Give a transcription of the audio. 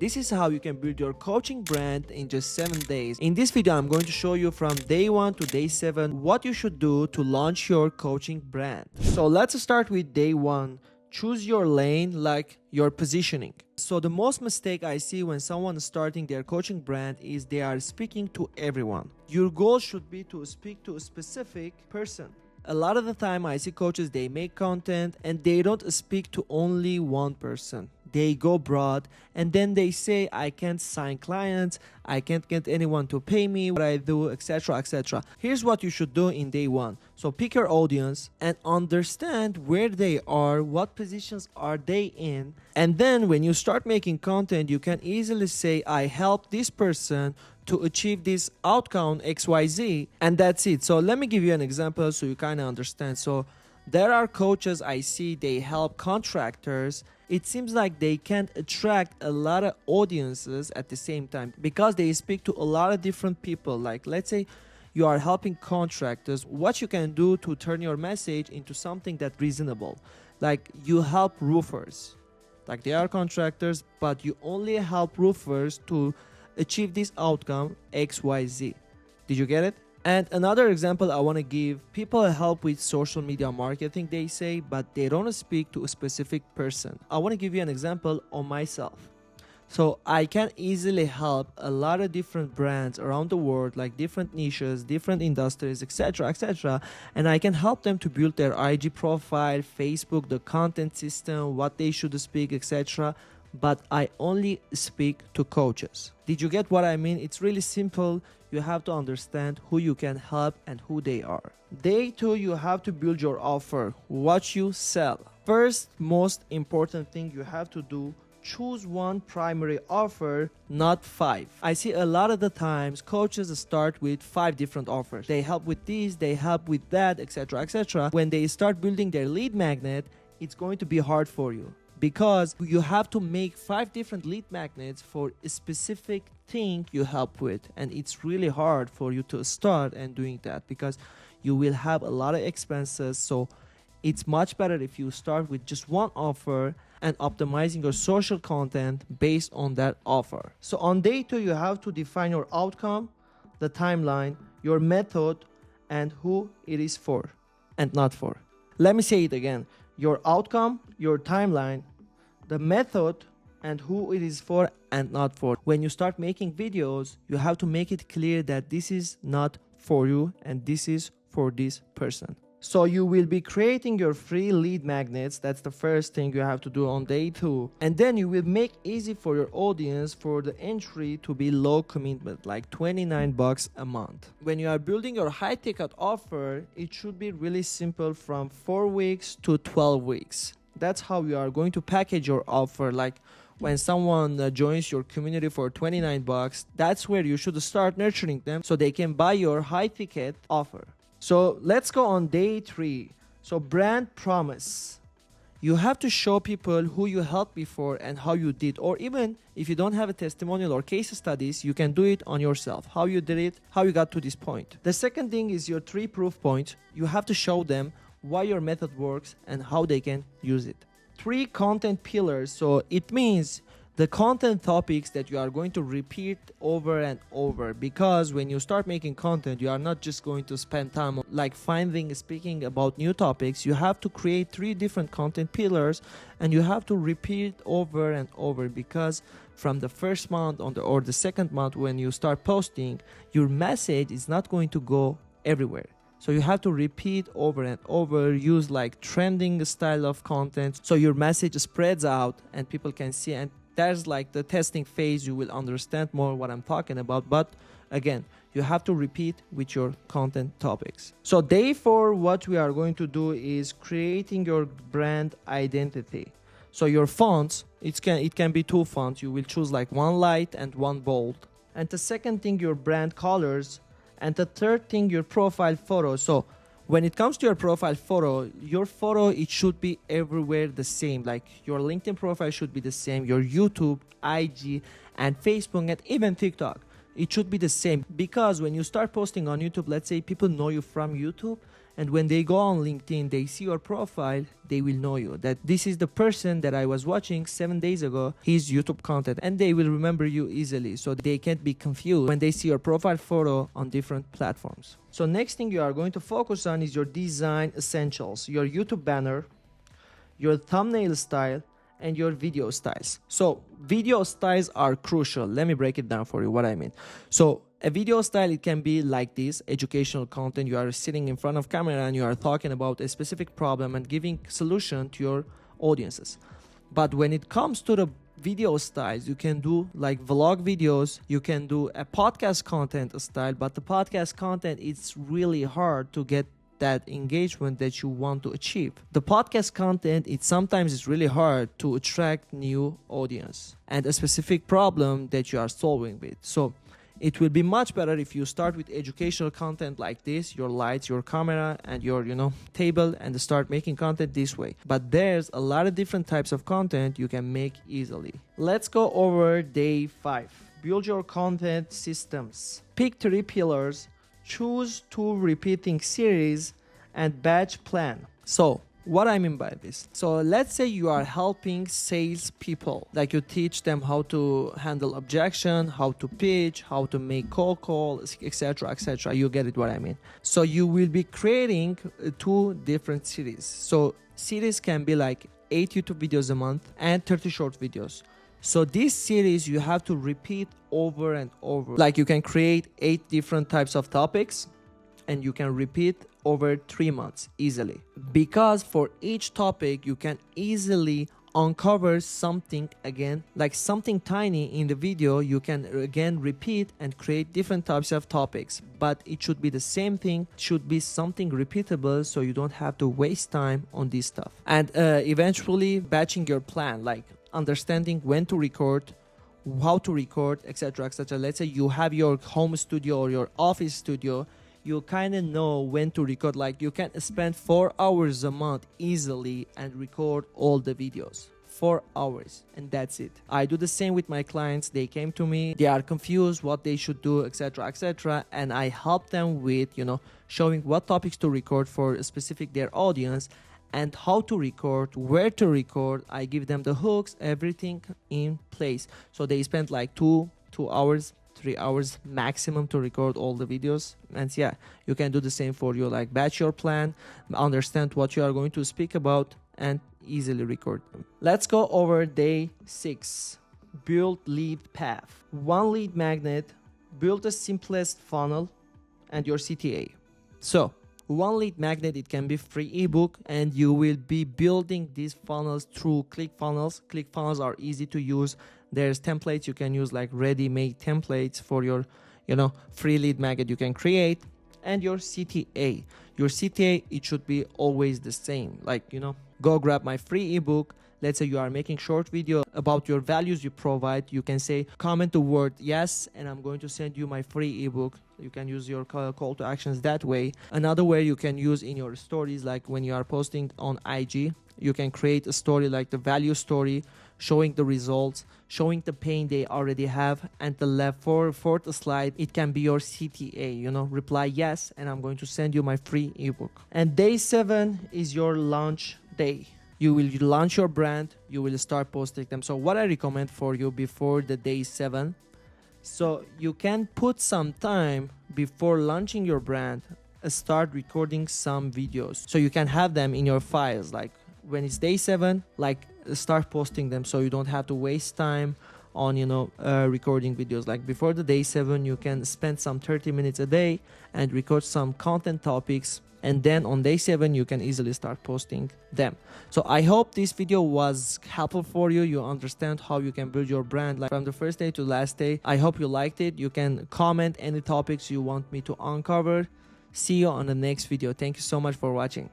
This is how you can build your coaching brand in just 7 days. In this video, I'm going to show you from day 1 to day 7 what you should do to launch your coaching brand. So let's start with day 1. Choose your lane, like your positioning. So the most mistake I see when someone is starting their coaching brand is they are speaking to everyone. Your goal should be to speak to a specific person. A lot of the time I see coaches, they make content and they don't speak to only one person. They go broad and then they say, I can't sign clients, I can't get anyone to pay me what I do, etc, etc. Here's what you should do in day 1. So pick your audience and understand where they are, what positions are they in. And then when you start making content, you can easily say, I help this person to achieve this outcome XYZ, and that's it. So let me give you an example so you kind of understand. So there are coaches I see, they help contractors. It seems like they can't attract a lot of audiences at the same time because they speak to a lot of different people. Like let's say you are helping contractors, what you can do to turn your message into something that's reasonable. Like you help roofers, like they are contractors, but you only help roofers to achieve this outcome XYZ. Did you get it? And another example I want to give, people help with social media marketing, they say, but they don't speak to a specific person. I want to give you an example on myself. So I can easily help a lot of different brands around the world, like different niches, different industries, etc, etc, and I can help them to build their IG profile, Facebook, the content system, what they should speak, etc. But I only speak to coaches. Did you get what I mean? It's really simple. You have to understand who you can help and who they are. Day 2, you have to build your offer, what you sell. First, most important thing you have to do, choose one primary offer, not 5. I see a lot of the times coaches start with 5 different offers. They help with this, they help with that, etc, etc. When they start building their lead magnet, it's going to be hard for you, because you have to make 5 different lead magnets for a specific thing you help with, and it's really hard for you to start and doing that because you will have a lot of expenses. So it's much better if you start with just one offer and optimizing your social content based on that offer. So on day 2, you have to define your outcome, the timeline, your method, and who it is for and not for. Let me say it again. Your outcome, your timeline, the method, and who it is for and not for. When you start making videos, you have to make it clear that this is not for you and this is for this person. So you will be creating your free lead magnets. That's the first thing you have to do on day 2. And then you will make easy for your audience for the entry to be low commitment, like $29 a month. When you are building your high ticket offer, it should be really simple, from 4 weeks to 12 weeks. That's how you are going to package your offer. Like when someone joins your community for $29, that's where you should start nurturing them so they can buy your high ticket offer. So let's go on day 3. So brand promise. You have to show people who you helped before and how you did, or even if you don't have a testimonial or case studies, you can do it on yourself, how you did it, how you got to this point. The second thing is your 3 proof points. You have to show them why your method works and how they can use it. 3 content pillars. So it means the content topics that you are going to repeat over and over, because when you start making content, you are not just going to spend time like speaking about new topics. You have to create 3 different content pillars and you have to repeat over and over, because from the first month or the second month when you start posting, your message is not going to go everywhere. So you have to repeat over and over, use like trending style of content so your message spreads out and people can see. And there's like the testing phase, you will understand more what I'm talking about. But again, you have to repeat with your content topics. So day 4, what we are going to do is creating your brand identity. So your fonts, it can be 2 fonts. You will choose like one light and one bold. And the second thing, your brand colors. And the third thing, your profile photo. So when it comes to your profile photo, it should be everywhere the same. Like your LinkedIn profile should be the same, your YouTube, IG, and Facebook, and even TikTok. It should be the same, because when you start posting on YouTube, let's say people know you from YouTube, And when they go on LinkedIn, they see your profile, they will know you, that this is the person that I was watching 7 days ago, his YouTube content, and they will remember you easily, so they can't be confused when they see your profile photo on different platforms. So next thing you are going to focus on is your design essentials, your YouTube banner, your thumbnail style, and your video styles. So video styles are crucial. Let me break it down for you what I mean. So a video style, it can be like this: educational content. You are sitting in front of camera and you are talking about a specific problem and giving solution to your audiences. But when it comes to the video styles, you can do like vlog videos, you can do a podcast content style, but the podcast content, it's really hard to get that engagement that you want to achieve. The podcast content, it sometimes is really hard to attract new audience and a specific problem that you are solving with. So it will be much better if you start with educational content like this, your lights, your camera, and your table, and start making content this way. But there's a lot of different types of content you can make easily. Let's go over day 5. Build your content systems. Pick 3 pillars, choose 2 repeating series, and batch plan. So what I mean by this, so let's say you are helping sales people, like you teach them how to handle objection, how to pitch, how to make cold calls, etc., etc. You get it what I mean. So you will be creating 2 different series. So series can be like 8 YouTube videos a month and 30 short videos. So this series you have to repeat over and over. Like you can create 8 different types of topics and you can repeat over 3 months easily. Because for each topic you can easily uncover something again, like something tiny in the video you can again repeat and create different types of topics. But it should be the same thing, it should be something repeatable, so you don't have to waste time on this stuff. And eventually batching your plan, like understanding when to record, how to record, etc., etc. Let's say you have your home studio or your office studio, you kind of know when to record. Like you can spend 4 hours a month easily and record all the videos. 4 hours, and that's it. I do the same with my clients. They came to me, they are confused what they should do, etc., etc., and I help them with showing what topics to record for specific their audience, and how to record, where to record. I give them the hooks, everything in place. So they spend like 2 hours, 3 hours maximum to record all the videos. And yeah, you can do the same for you, like batch your plan, understand what you are going to speak about, and easily record them. Let's go over day 6. Build lead path. 1 lead magnet, build the simplest funnel, and your CTA. So 1 lead magnet, it can be free ebook, and you will be building these funnels through ClickFunnels. ClickFunnels are easy to use. There's templates you can use, like ready-made templates for your free lead magnet you can create. And your CTA. Your CTA, it should be always the same. Like go grab my free ebook. Let's say you are making short video about your values you provide. You can say comment the word yes, and I'm going to send you my free ebook. You can use your call to actions that way. Another way you can use in your stories, like when you are posting on IG, you can create a story like the value story, showing the results, showing the pain they already have. And the fourth slide, it can be your CTA, reply yes, and I'm going to send you my free ebook. And day 7 is your launch day. You will launch your brand, you will start posting them. So what I recommend for you before the day 7, so you can put some time before launching your brand, start recording some videos. So you can have them in your files, like when it's day 7, like start posting them, so you don't have to waste time on recording videos. Like before the day 7, you can spend some 30 minutes a day and record some content topics, and then on day 7 you can easily start posting them. So I hope this video was helpful for you. You understand how you can build your brand, like from the first day to last day. I hope you liked it. You can comment any topics you want me to uncover. See you on the next video. Thank you so much for watching.